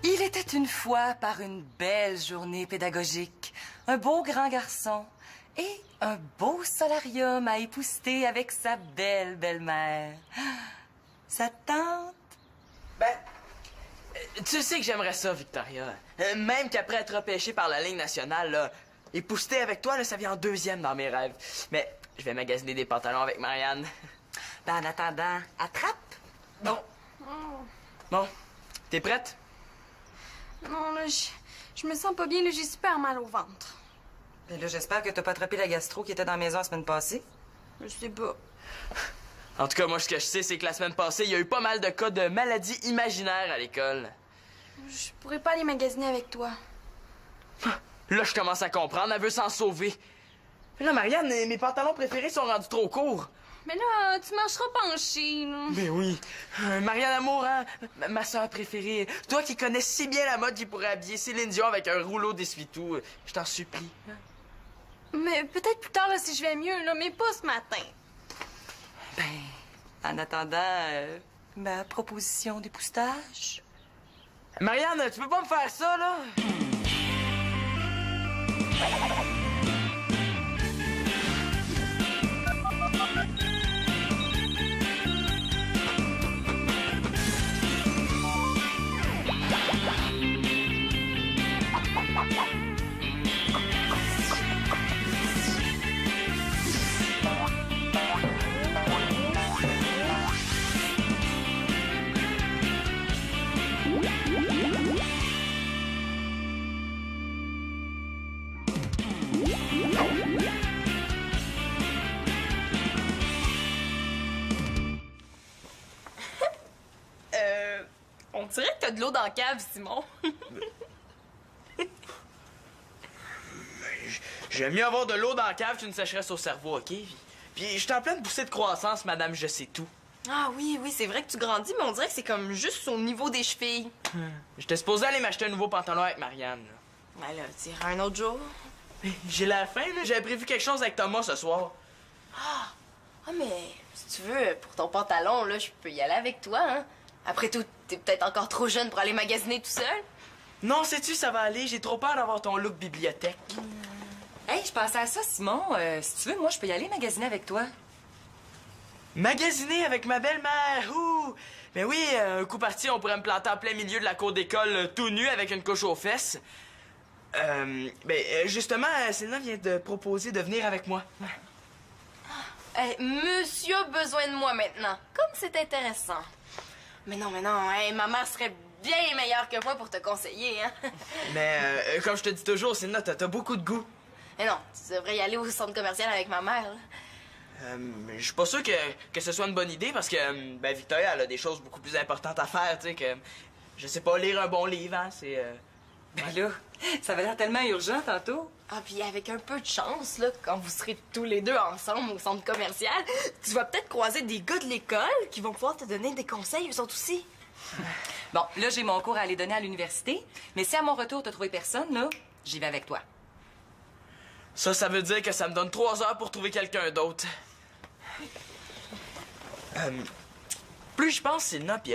Il était une fois par une belle journée pédagogique, un beau grand garçon et un beau solarium à épousseter avec sa belle belle-mère. Ça te tente? Ben, tu sais que j'aimerais ça, Victoria. Même qu'après être repêché par la Ligue nationale, là, épousseter avec toi, là, ça vient en deuxième dans mes rêves. Mais je vais magasiner des pantalons avec Marianne. Ben, en attendant, attrape. Bon. Bon, t'es prête? Non, là, je me sens pas bien, là, j'ai super mal au ventre. Ben là, j'espère que t'as pas attrapé la gastro qui était dans la maison la semaine passée. Je sais pas. En tout cas, moi, ce que je sais, c'est que la semaine passée, il y a eu pas mal de cas de maladies imaginaires à l'école. Je pourrais pas aller magasiner avec toi. Là, je commence à comprendre, elle veut s'en sauver. Mais là, Marianne, mes pantalons préférés sont rendus trop courts. Mais là, tu marcheras penché, là. Mais oui. Marianne Amour, hein? Ma soeur préférée. Toi qui connais si bien la mode qui pourrait habiller Céline Dion avec un rouleau d'essuie-tout. Je t'en supplie. Mais peut-être plus tard, là, si je vais mieux, là, mais pas ce matin. Ben, en attendant, ma proposition d'époussetage. Marianne, tu peux pas me faire ça, là? On dirait que t'as de l'eau dans la cave, Simon. J'aime mieux avoir de l'eau dans la cave qu'une sécheresse au cerveau, OK? Puis je suis en pleine poussée de croissance, madame, je sais tout. Ah oui, c'est vrai que tu grandis, mais on dirait que c'est comme juste au niveau des chevilles. J'étais supposé aller m'acheter un nouveau pantalon avec Marianne. Ben là, tu iras un autre jour. J'ai la faim, là. J'avais prévu quelque chose avec Thomas ce soir. Ah, mais si tu veux, pour ton pantalon, là, je peux y aller avec toi, hein. Après tout, t'es peut-être encore trop jeune pour aller magasiner tout seul. Non, sais-tu, ça va aller. J'ai trop peur d'avoir ton look bibliothèque. Hey, je pensais à ça, Simon. Si tu veux, moi, je peux y aller magasiner avec toi. Magasiner avec ma belle-mère, ouh! Mais oui, un coup parti, on pourrait me planter en plein milieu de la cour d'école, tout nu, avec une couche aux fesses. Justement, Selena vient de proposer de venir avec moi. Monsieur a besoin de moi maintenant. Comme c'est intéressant. Mais non, ma mère serait bien meilleure que moi pour te conseiller, hein. Mais comme je te dis toujours, Selena, t'as beaucoup de goût. Mais non, tu devrais y aller au centre commercial avec ma mère, là. Je suis pas sûr que ce soit une bonne idée parce que, Victoria, elle a des choses beaucoup plus importantes à faire, tu sais, que, je sais pas, lire un bon livre, hein, c'est... Ben là, ça avait l'air tellement urgent tantôt. Ah, puis avec un peu de chance, là, quand vous serez tous les deux ensemble au centre commercial, tu vas peut-être croiser des gars de l'école qui vont pouvoir te donner des conseils, eux autres aussi. Bon, là, j'ai mon cours à aller donner à l'université, mais si à mon retour, t'as trouvé personne, là, j'y vais avec toi. Ça veut dire que ça me donne 3 heures pour trouver quelqu'un d'autre. Plus je pense, Selena, puis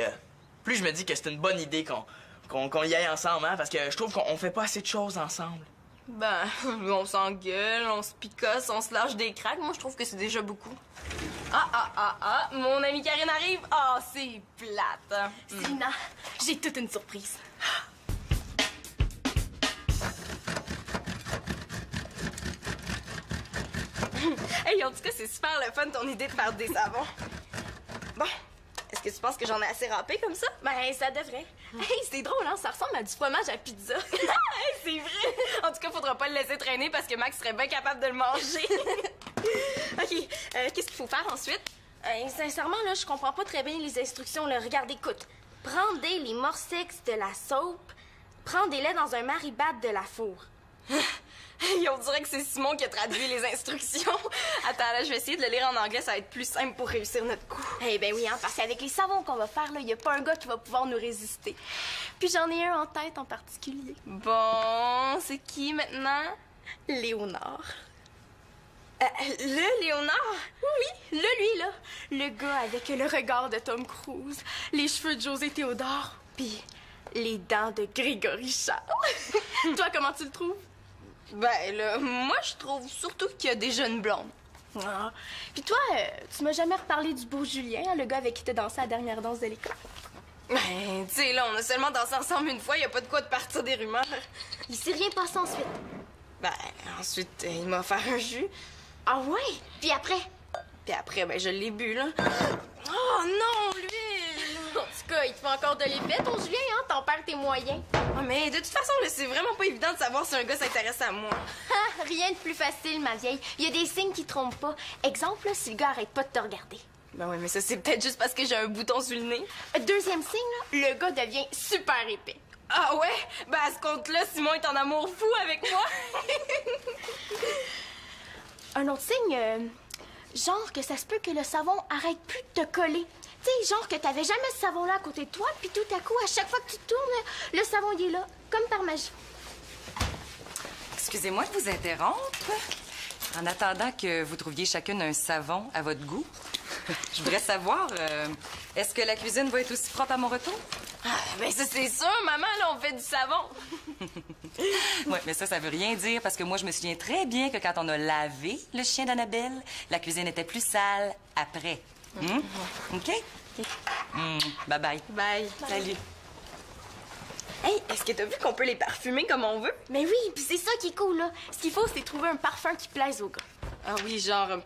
plus je me dis que c'est une bonne idée qu'on y aille ensemble, hein, parce que je trouve qu'on fait pas assez de choses ensemble. Ben, on s'engueule, on se picosse, on se lâche des craques. Moi, je trouve que c'est déjà beaucoup. Mon amie Karine arrive. Ah, c'est plate. Selena, j'ai toute une surprise. Hey, en tout cas, c'est super le fun ton idée de faire des savons. Bon, est-ce que tu penses que j'en ai assez râpé comme ça? Ben, ça devrait. Hey, c'est drôle, hein? Ça ressemble à du fromage à pizza. Hey, c'est vrai! En tout cas, faudra pas le laisser traîner parce que Max serait bien capable de le manger. OK, qu'est-ce qu'il faut faire ensuite? Sincèrement, là, je comprends pas très bien les instructions, là. Regarde, écoute. Prendez les morceaux de la soupe, prendez-les dans un maribad de la four. Hey, on dirait que c'est Simon qui a traduit les instructions. Attends, là, je vais essayer de le lire en anglais, ça va être plus simple pour réussir notre coup. Eh ben oui, hein, parce qu'avec les savons qu'on va faire, là, y a pas un gars qui va pouvoir nous résister. Puis j'en ai un en tête en particulier. Bon, c'est qui maintenant? Léonard. Le Léonard? Oui, lui, là. Le gars avec le regard de Tom Cruise, les cheveux de José Théodore, puis Les dents de Grégory Charles. Toi, comment tu le trouves? Ben là, moi, je trouve surtout qu'il y a des jeunes blondes. Ah. Puis toi, tu m'as jamais reparlé du beau Julien, hein, le gars avec qui t'as dansé à la dernière danse de l'école? Ben, tu sais, là, on a seulement dansé ensemble une fois, y a pas de quoi de partir des rumeurs. Il s'est rien passé ensuite. Ben, ensuite, il m'a offert un jus. Ah ouais? Puis après? Puis après, ben, je l'ai bu, là. Oh non, lui! En tout cas, il te fait encore de l'épée, ton Julien, hein? T'en perds tes moyens. Oh, mais de toute façon, là, c'est vraiment pas évident de savoir si un gars s'intéresse à moi. Ah, rien de plus facile, ma vieille. Il y a des signes qui trompent pas. Exemple, là, si le gars arrête pas de te regarder. Ben ouais, mais ça, c'est peut-être juste parce que j'ai un bouton sur le nez. Deuxième signe, là, le gars devient super épais. Ah ouais? Ben à ce compte-là, Simon est en amour fou avec moi. Un autre signe, genre que ça se peut que le savon arrête plus de te coller. Tu sais, genre que t'avais jamais ce savon-là à côté de toi, puis tout à coup, à chaque fois que tu te tournes, le savon, il est là, comme par magie. Excusez-moi de vous interrompre. En attendant que vous trouviez chacune un savon à votre goût, je voudrais savoir, est-ce que la cuisine va être aussi propre à mon retour? Ah, ben ça, c'est sûr, maman, là, on fait du savon. Oui, mais ça veut rien dire parce que moi, je me souviens très bien que quand on a lavé le chien d'Annabelle, la cuisine était plus sale après. OK? Bye-bye. Bye. Salut. Hey, est-ce que t'as vu qu'on peut les parfumer comme on veut? Mais oui, puis c'est ça qui est cool, là. Ce qu'il faut, c'est trouver un parfum qui plaise au gars. Ah oui, genre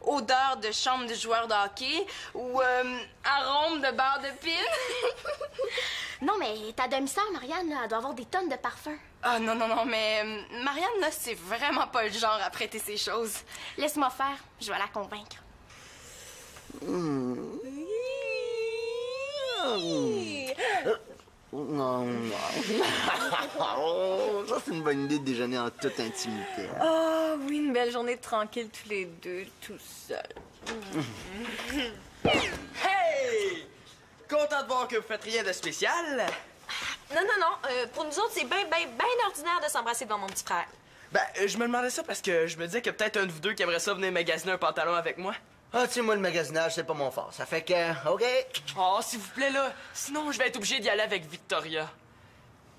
odeur de chambre de joueur de hockey ou arôme de barre de pile. Non, mais ta demi-sœur, Marianne, là, elle doit avoir des tonnes de parfums. Ah non, non, non, mais Marianne, là, c'est vraiment pas le genre à prêter ses choses. Laisse-moi faire, je vais la convaincre. Non, non. Ça, c'est une bonne idée de déjeuner en toute intimité. Hein? Oh, oui, une belle journée tranquille tous les deux, tout seuls. Hey! Content de voir que vous faites rien de spécial. Non, non, non. Pour nous autres, c'est bien ordinaire de s'embrasser devant mon petit frère. Ben, je me demandais ça parce que je me disais que peut-être un de vous deux qui aimerait ça venir magasiner un pantalon avec moi. Ah, tu sais, moi, le magasinage, c'est pas mon fort. Ça fait que, OK. Oh, s'il vous plaît, là. Sinon, je vais être obligé d'y aller avec Victoria.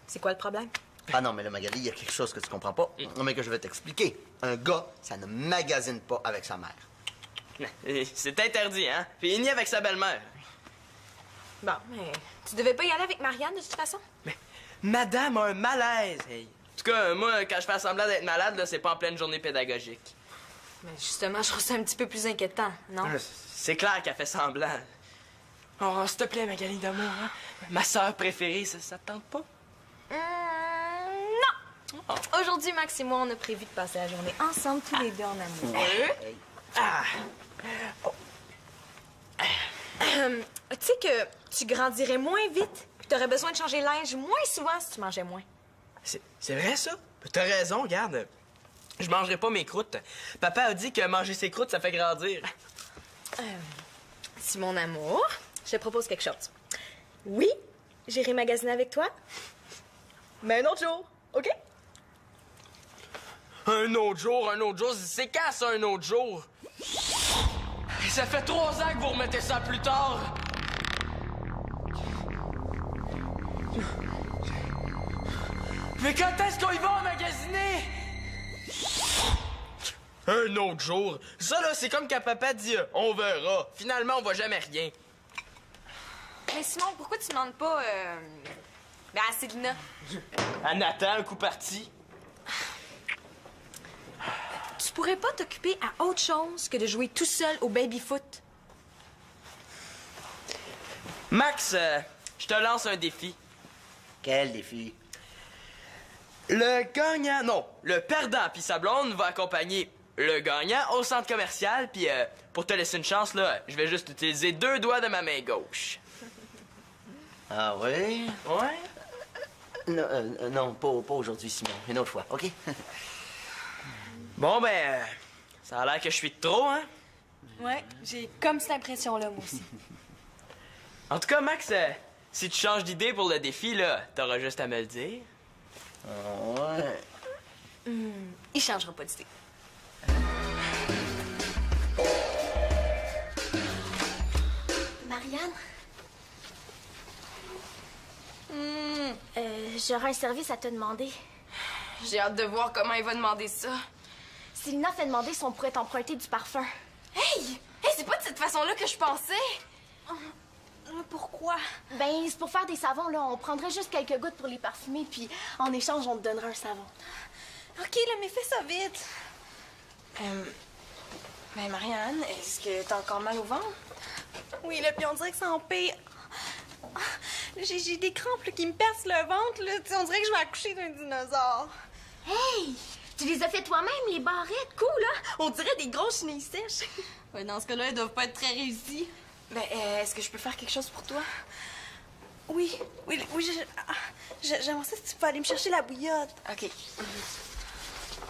C'est quoi le problème? Ah non, mais là, Magali, il y a quelque chose que tu comprends pas, mais que je vais t'expliquer. Un gars, ça ne magasine pas avec sa mère. C'est interdit, hein? Puis ni avec sa belle-mère. Bon, mais tu devais pas y aller avec Marianne, de toute façon? Mais Madame a un malaise, hey. En tout cas, moi, quand je fais semblant d'être malade, là, c'est pas en pleine journée pédagogique. Mais justement, je trouve ça un petit peu plus inquiétant, non? C'est clair qu'elle fait semblant. Oh, s'il te plaît, Magali d'amour, hein? Ma sœur préférée, ça te tente pas? Non! Oh. Aujourd'hui, Max et moi, on a prévu de passer la journée ensemble, tous les deux en amour. Ah! Tu sais que tu grandirais moins vite, puis t'aurais besoin de changer le linge moins souvent si tu mangeais moins. C'est vrai, ça? T'as raison, regarde. Je mangerai pas mes croûtes. Papa a dit que manger ses croûtes, ça fait grandir. Si mon amour, je te propose quelque chose. Oui, j'irai magasiner avec toi, mais un autre jour, OK? Un autre jour, c'est quand ça, un autre jour? Ça fait 3 ans que vous remettez ça plus tard. Mais quand est-ce qu'on y va magasiner? Un autre jour? Ça, là, c'est comme quand papa dit « on verra ». Finalement, on voit jamais rien. Mais Simon, pourquoi tu demandes pas, à Célina? À Nathan, un coup parti. Tu pourrais pas t'occuper à autre chose que de jouer tout seul au baby-foot? Max, je te lance un défi. Quel défi? Le gagnant, non, le perdant puis sa blonde va accompagner le gagnant au centre commercial, puis pour te laisser une chance, là, je vais juste utiliser 2 doigts de ma main gauche. Ah oui? Ouais? Non, pas aujourd'hui, Simon. Une autre fois, OK? Bon, ben, ça a l'air que je suis de trop, hein? Ouais, j'ai comme cette impression-là, moi aussi. En tout cas, Max, si tu changes d'idée pour le défi, là, t'auras juste à me le dire. Ouais. Il changera pas d'idée. Marianne? J'aurais un service à te demander. J'ai hâte de voir comment il va demander ça. Célina fait demander si on pourrait t'emprunter du parfum. Hey! Hey, c'est pas de cette façon-là que je pensais! Pourquoi? Ben, c'est pour faire des savons, là. On prendrait juste quelques gouttes pour les parfumer, puis en échange, on te donnerait un savon. OK, là, mais fais ça vite. Ben, Marianne, est-ce que t'as encore mal au ventre? Oui, là, puis on dirait que ça empire. J'ai des crampes là, qui me percent le ventre, là. T'sais, on dirait que je vais accoucher d'un dinosaure. Hey! Tu les as fait toi-même, les barrettes? Cool, hein? On dirait des grosses chenilles sèches. Ouais, dans ce cas-là, elles doivent pas être très réussies. Ben, est-ce que je peux faire quelque chose pour toi? Oui, j'aimerais ça si tu peux aller me chercher la bouillotte. OK.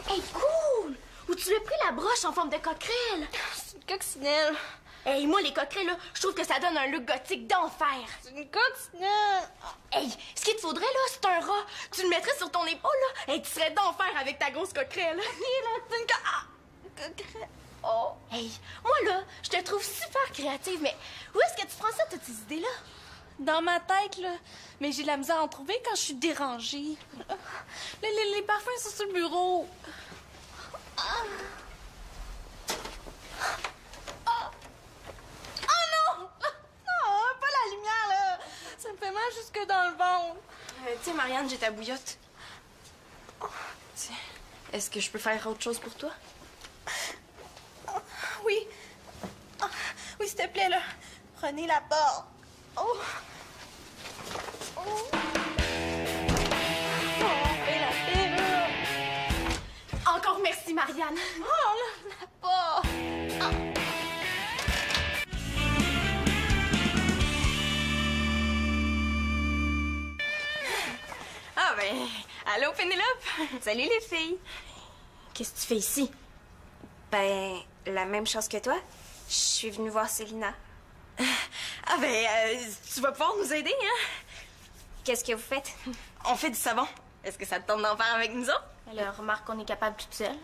Hey, cool! Où tu as pris la broche en forme de coquerelle? C'est une coccinelle. Hey, moi, les coquerelles, là, je trouve que ça donne un look gothique d'enfer. C'est une coccinelle. Hey, ce qu'il te faudrait, là, c'est un rat. Tu le mettrais sur ton épaule, là, et tu serais d'enfer avec ta grosse coquerelle. C'est une coquerelle. Oh! Hey, moi, là, je te trouve super créative, mais où est-ce que tu prends ça, toutes ces idées-là? Dans ma tête, là. Mais j'ai de la misère à en trouver quand je suis dérangée. Les parfums sont sur le bureau. Oh non! Non, pas la lumière, là! Ça me fait mal jusque dans le ventre. Tiens, Marianne, j'ai ta bouillotte. Tiens. Est-ce que je peux faire autre chose pour toi? Oui. Oui, s'il te plaît, là. Prenez la porte. Oh! Oh! Fais la paix, là! Encore merci, Marianne. Oh, là, la porte! Ah ben, allô Pénélope! Salut les filles! Qu'est-ce que tu fais ici? Ben, la même chose que toi. Je suis venue voir Célina. Ah ben, tu vas pouvoir nous aider, hein? Qu'est-ce que vous faites? On fait du savon. Est-ce que ça te tente d'en faire avec nous autres? Alors, remarque qu'on est capable toute seule.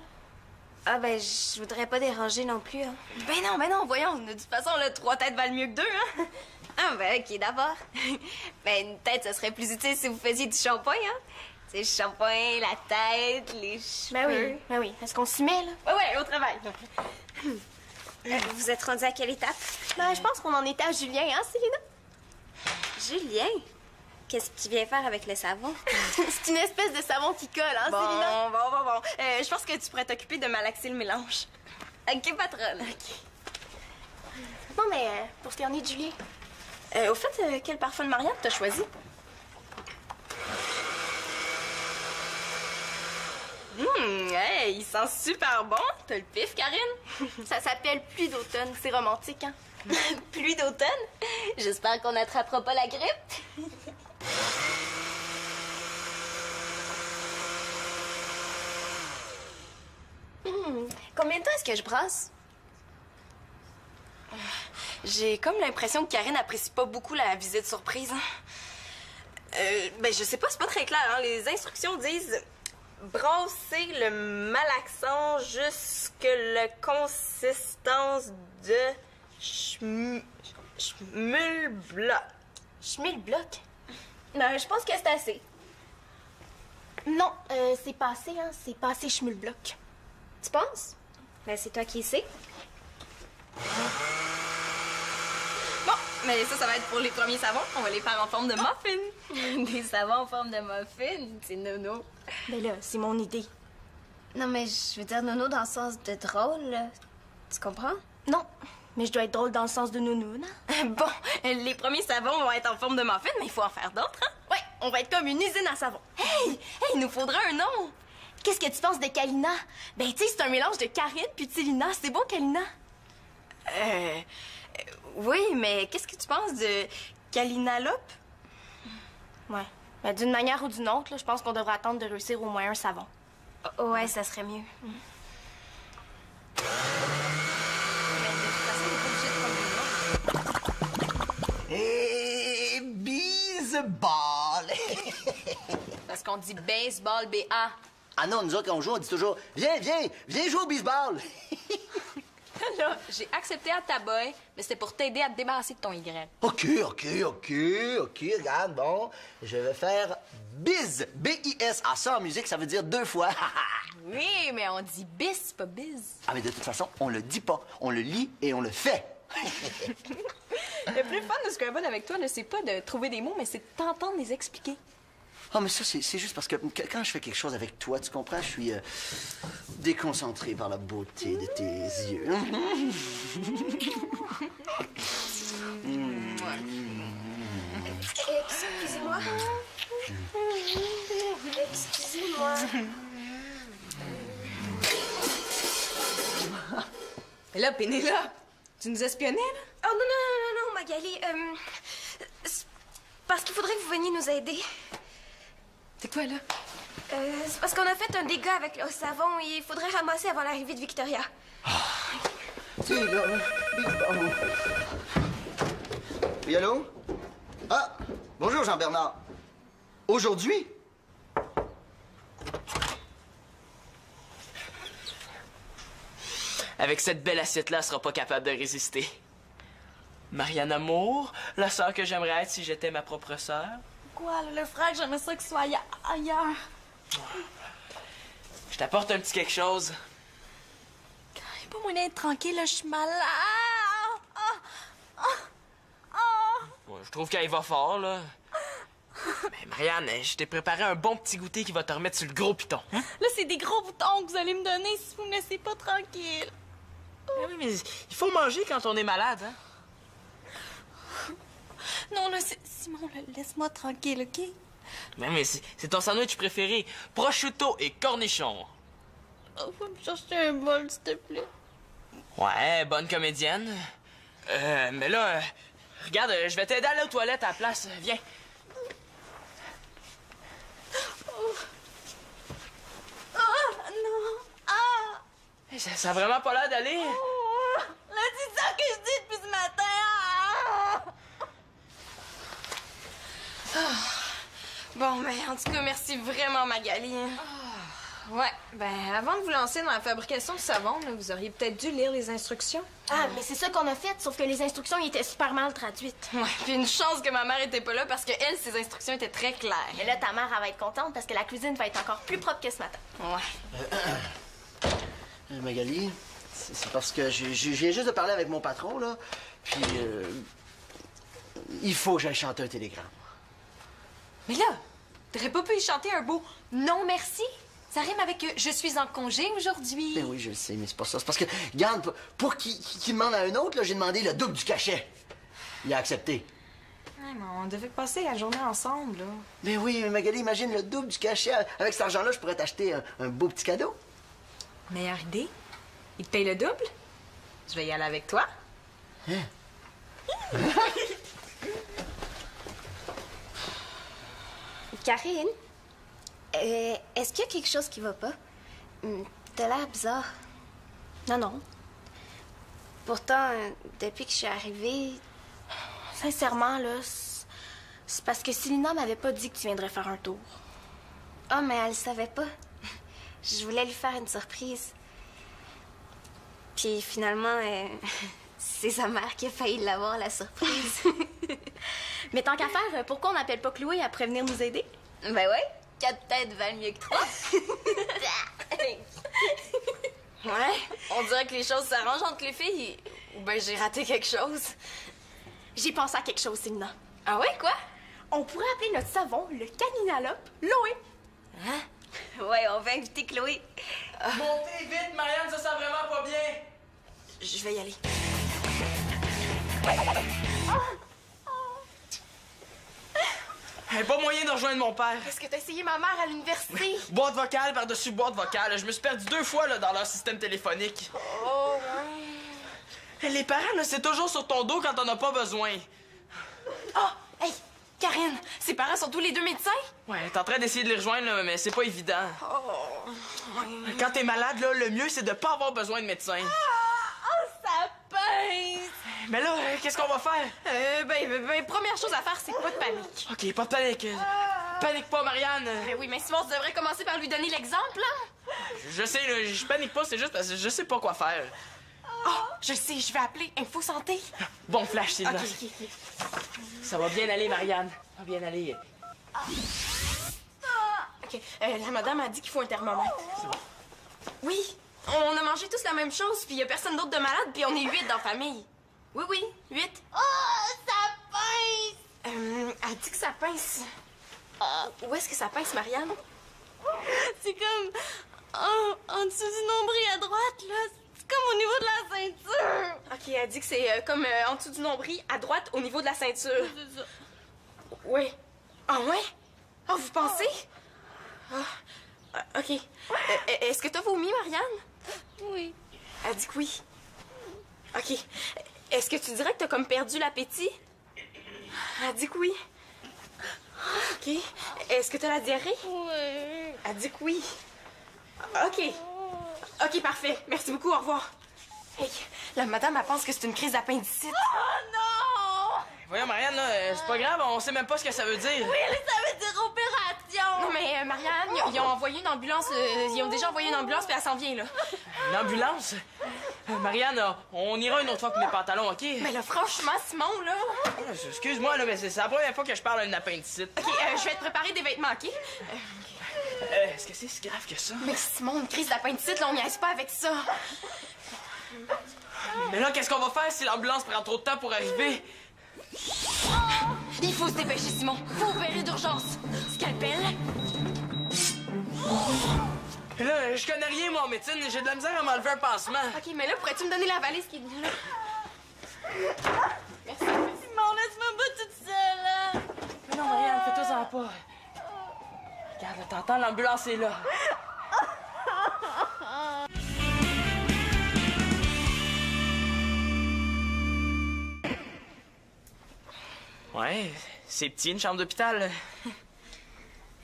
Ah ben, je voudrais pas déranger non plus, hein. Ben non, voyons. De toute façon, là, 3 têtes valent mieux que 2, hein? Ah ben, ok, d'abord. Ben, une tête, ça serait plus utile si vous faisiez du shampoing, hein? Tu sais, le shampoing, la tête, les cheveux. Ben oui. Est-ce qu'on s'y met, là? Ouais, au travail. Vous êtes rendu à quelle étape? Ben, je pense qu'on en était à Julien, hein, Célina? Julien? Qu'est-ce que tu viens faire avec le savon? C'est une espèce de savon qui colle, hein, Célina? Bon. Je pense que tu pourrais t'occuper de malaxer le mélange. Ok, patronne. Non, mais pour ce qui en est de Julien. Au fait, quel parfum de Marianne t'as choisi? Hey, il sent super bon. T'as le pif, Karine? Ça s'appelle Pluie d'automne. C'est romantique, hein? Pluie d'automne? J'espère qu'on n'attrapera pas la grippe. Combien de temps est-ce que je brasse? J'ai comme l'impression que Karine apprécie pas beaucoup la visite surprise. Hein? Ben, je sais pas, c'est pas très clair. Hein? Les instructions disent brasser le malaxant jusque la consistance de schmulbloc. Schmilbloc? Non, je pense que c'est assez. Non, c'est pas assez, hein? C'est pas assez schmulbloc. Tu penses? Ben, c'est toi qui sais. Bon, mais ça va être pour les premiers savons. On va les faire en forme de muffin. Des savons en forme de muffin, c'est nono. Ben là, c'est mon idée. Non, mais je veux dire nono dans le sens de drôle, là. Tu comprends? Non, mais je dois être drôle dans le sens de nounoun. Bon, les premiers savons vont être en forme de muffin, mais il faut en faire d'autres, hein? Ouais, on va être comme une usine à savon. Hey, il nous faudra un nom. Qu'est-ce que tu penses de Kalina? Ben, tu sais, c'est un mélange de Karine puis de Célina. C'est beau, Kalina? Oui, mais qu'est-ce que tu penses de Kalinalope? Ouais. Ben, d'une manière ou d'une autre, là, je pense qu'on devrait attendre de réussir au moins un savon. Ouais, ça serait mieux. Et baseball. Parce qu'on dit baseball, B-A. Ah non, nous autres, quand on joue, on dit toujours viens jouer au baseball. Là, là, j'ai accepté à ta boy, mais c'était pour t'aider à te débarrasser de ton Y. OK, regarde, bon. Je vais faire biz, B-I-S. Ah, ça, en musique, ça veut dire 2 fois. Oui, mais on dit bis, pas biz. Ah, mais de toute façon, on le dit pas. On le lit et on le fait. Le plus fun de Scrabble avec toi, c'est pas de trouver des mots, mais c'est de t'entendre les expliquer. Ah, mais ça, c'est juste parce que quand je fais quelque chose avec toi, tu comprends, je suis déconcentré par la beauté de tes yeux. Excusez-moi. Excusez-moi. Mais là, Pénélope, tu nous espionnais, là? Oh non, Magali. C'est parce qu'il faudrait que vous veniez nous aider. C'est quoi, là? C'est parce qu'on a fait un dégât avec le savon et il faudrait ramasser avant l'arrivée de Victoria. Oui, allô? Ah, bonjour, Jean-Bernard. Aujourd'hui? Avec cette belle assiette-là, elle sera pas capable de résister. Marianne Amour, la sœur que j'aimerais être si j'étais ma propre sœur. Quoi, le frère, j'aimerais ça qu'il soit ailleurs. Je t'apporte un petit quelque chose. Pas moyen d'être tranquille, là, je suis malade. Ouais, je trouve qu'elle y va fort, là. Mais Marianne, je t'ai préparé un bon petit goûter qui va te remettre sur le gros piton. Hein? Là, c'est des gros boutons que vous allez me donner si vous me laissez pas tranquille. Oui, mais il faut manger quand on est malade, hein? Non, là, Simon, là, laisse-moi tranquille, OK? Mais c'est ton sandwich préféré. Prosciutto et cornichon. Oh, faut me chercher un bol, s'il te plaît. Ouais, bonne comédienne. Mais là, regarde, je vais t'aider à aller aux toilettes à la place. Viens. Non. Hey, ça a vraiment pas l'air d'aller. Là, c'est ça que je dis depuis ce matin. Bon, mais en tout cas, merci vraiment, Magali. Ouais, ben avant de vous lancer dans la fabrication de savon, là, vous auriez peut-être dû lire les instructions. Ah, mais c'est ça qu'on a fait, sauf que les instructions étaient super mal traduites. Ouais, puis une chance que ma mère était pas là parce que elle, ses instructions étaient très claires. Mais là, ta mère, elle va être contente parce que la cuisine va être encore plus propre que ce matin. Ouais. Magali, c'est parce que je viens juste de parler avec mon patron, là. Puis, il faut que j'aille chanter un télégramme. Mais là, t'aurais pas pu y chanter un beau « Non, merci ». Ça rime avec « Je suis en congé aujourd'hui ». Ben oui, je le sais, mais c'est pas ça. C'est parce que, regarde, pour qu'il demande à un autre, là, j'ai demandé le double du cachet. Il a accepté. Ouais, mais on devait passer la journée ensemble, là. Ben oui, mais Magali, imagine le double du cachet. Avec cet argent-là, je pourrais t'acheter un beau petit cadeau. Meilleure idée. Il te paye le double. Je vais y aller avec toi. Hein? Karine, est-ce qu'il y a quelque chose qui va pas? T'as l'air bizarre. Non. Pourtant, depuis que je suis arrivée, sincèrement, là, c'est parce que Célina m'avait pas dit que tu viendrais faire un tour. Ah, mais elle savait pas. Je voulais lui faire une surprise. Puis finalement, c'est sa mère qui a failli l'avoir, la surprise. Mais tant qu'à faire, pourquoi on n'appelle pas Chloé après venir nous aider? Ben ouais, 4 têtes valent mieux que 3. Ouais, on dirait que les choses s'arrangent entre les filles. Ou ben j'ai raté quelque chose. J'ai pensé à quelque chose, Célina. Ah ouais, quoi? On pourrait appeler notre savon le caninalope Loé. Hein? Ouais, on va inviter Chloé. Montez vite, Marianne, ça sent vraiment pas bien. Je vais y aller. Pas moyen de rejoindre mon père. Est-ce que t'as essayé ma mère à l'université? Boîte vocale par-dessus boîte vocale. Je me suis perdu 2 fois là, dans leur système téléphonique. Oh, Les parents, là, c'est toujours sur ton dos quand on n'a pas besoin. Oh, hey, Karine, ses parents sont tous les 2 médecins? Ouais, t'es en train d'essayer de les rejoindre, là, mais c'est pas évident. Quand t'es malade, là, le mieux, c'est de pas avoir besoin de médecin. Ça pince! Mais là, qu'est-ce qu'on va faire? Ben, première chose à faire, c'est pas de panique. OK, pas de panique. Panique pas, Marianne. Mais oui, mais Simon, tu devrais commencer par lui donner l'exemple, hein? Je sais, là, je panique pas, c'est juste parce que je sais pas quoi faire. Oh, je sais, je vais appeler Info Santé. Bon flash, Sylvain. OK. Ça va bien aller, Marianne. Ça va bien aller. OK, la madame a dit qu'il faut un thermomètre. Oui, on a mangé tous la même chose, puis il y a personne d'autre de malade, puis on est 8 dans la famille. Oui, 8. Oh, ça pince! Elle dit que ça pince. Où est-ce que ça pince, Marianne? C'est comme en dessous du nombril à droite, là. C'est comme au niveau de la ceinture. OK, elle dit que c'est comme en dessous du nombril, à droite, au niveau de la ceinture. C'est ça. Oui. Ah ouais? Ah, vous pensez? OK. Est-ce que t'as vomi, Marianne? Oui. Elle dit que oui. OK. Est-ce que tu dirais que t'as comme perdu l'appétit? Elle dit que oui. OK. Est-ce que t'as la diarrhée? Oui. Elle dit que oui. OK. OK, parfait. Merci beaucoup. Au revoir. Hey, la madame, elle pense que c'est une crise d'appendicite. Oh non! Voyons, Marianne, là, c'est pas grave, on sait même pas ce que ça veut dire. Oui, ça veut dire opération! Non, mais Marianne, ils ont envoyé une ambulance. Ils ont déjà envoyé une ambulance, puis elle s'en vient, là. Une ambulance? Marianne, on ira une autre fois pour mes pantalons, OK? Mais là, franchement, Simon, là... Excuse-moi, là, mais c'est la première fois que je parle d'une appendicite. OK, je vais te préparer des vêtements, OK? Est-ce que c'est si grave que ça? Mais Simon, une crise d'appendicite, là, on niaise pas avec ça. Mais là, qu'est-ce qu'on va faire si l'ambulance prend trop de temps pour arriver? Il faut se dépêcher, Simon. Faut opérer d'urgence. Scalpel. Là, je connais rien, moi, en médecine. J'ai de la misère à m'enlever un pansement. OK, mais là, pourrais-tu me donner la valise qui est là? Merci. Simon, laisse-moi pas toute seule, hein. Mais non, Marianne, fais-toi-en pas. Regarde, là, t'entends, l'ambulance est là. Ouais, c'est petit, une chambre d'hôpital.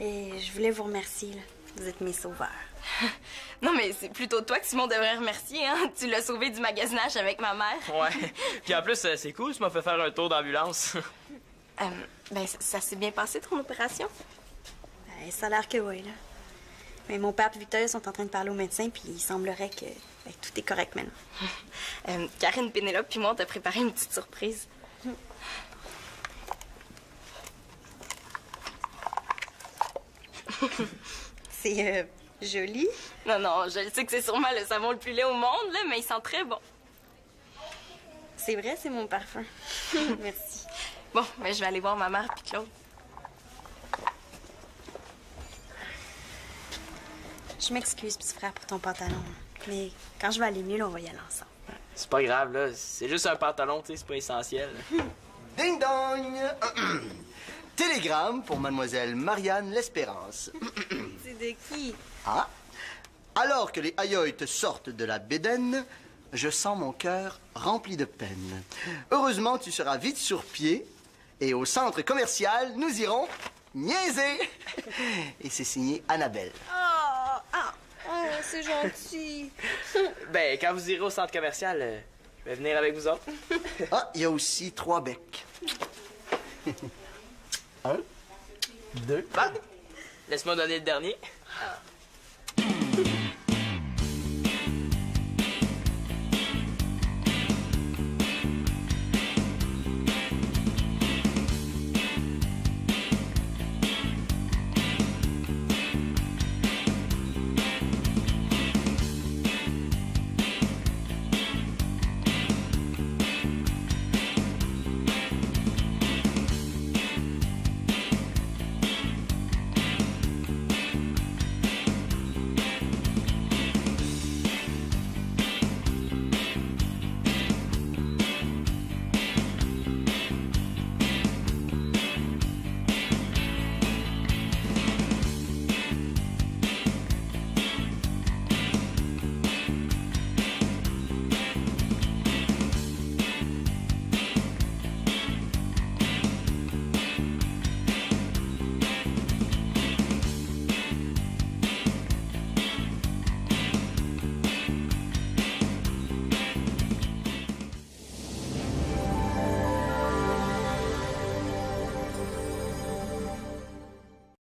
Et je voulais vous remercier, là. Vous êtes mes sauveurs. Non, mais c'est plutôt toi que Simon devrait remercier, hein? Tu l'as sauvé du magasinage avec ma mère. Ouais. Puis en plus, c'est cool, tu m'as fait faire un tour d'ambulance. Ben, ça s'est bien passé, ton opération? Ben, ça a l'air que oui, là. Mais mon père et Victor sont en train de parler au médecin, puis il semblerait que tout est correct maintenant. Karine, Pénélope puis moi, on t'a préparé une petite surprise. C'est joli. Non, je sais que c'est sûrement le savon le plus laid au monde, là, mais il sent très bon. C'est vrai, c'est mon parfum. Merci. Bon, ben, je vais aller voir ma mère puis Claude. Je m'excuse, petit frère, pour ton pantalon. Mais quand je vais aller mieux, là, on va y aller ensemble. C'est pas grave, là. C'est juste un pantalon, tu sais, c'est pas essentiel. Ding dong! Télégramme pour mademoiselle Marianne L'Espérance. C'est de qui? Ah! Alors que les aïoïtes sortent de la bédaine, je sens mon cœur rempli de peine. Heureusement, tu seras vite sur pied et au centre commercial, nous irons niaiser. Et c'est signé Annabelle. Oh, c'est gentil. Ben, quand vous irez au centre commercial, je vais venir avec vous autres. Ah, il y a aussi 3 becs. 1, 2. Bah, laisse-moi donner le dernier.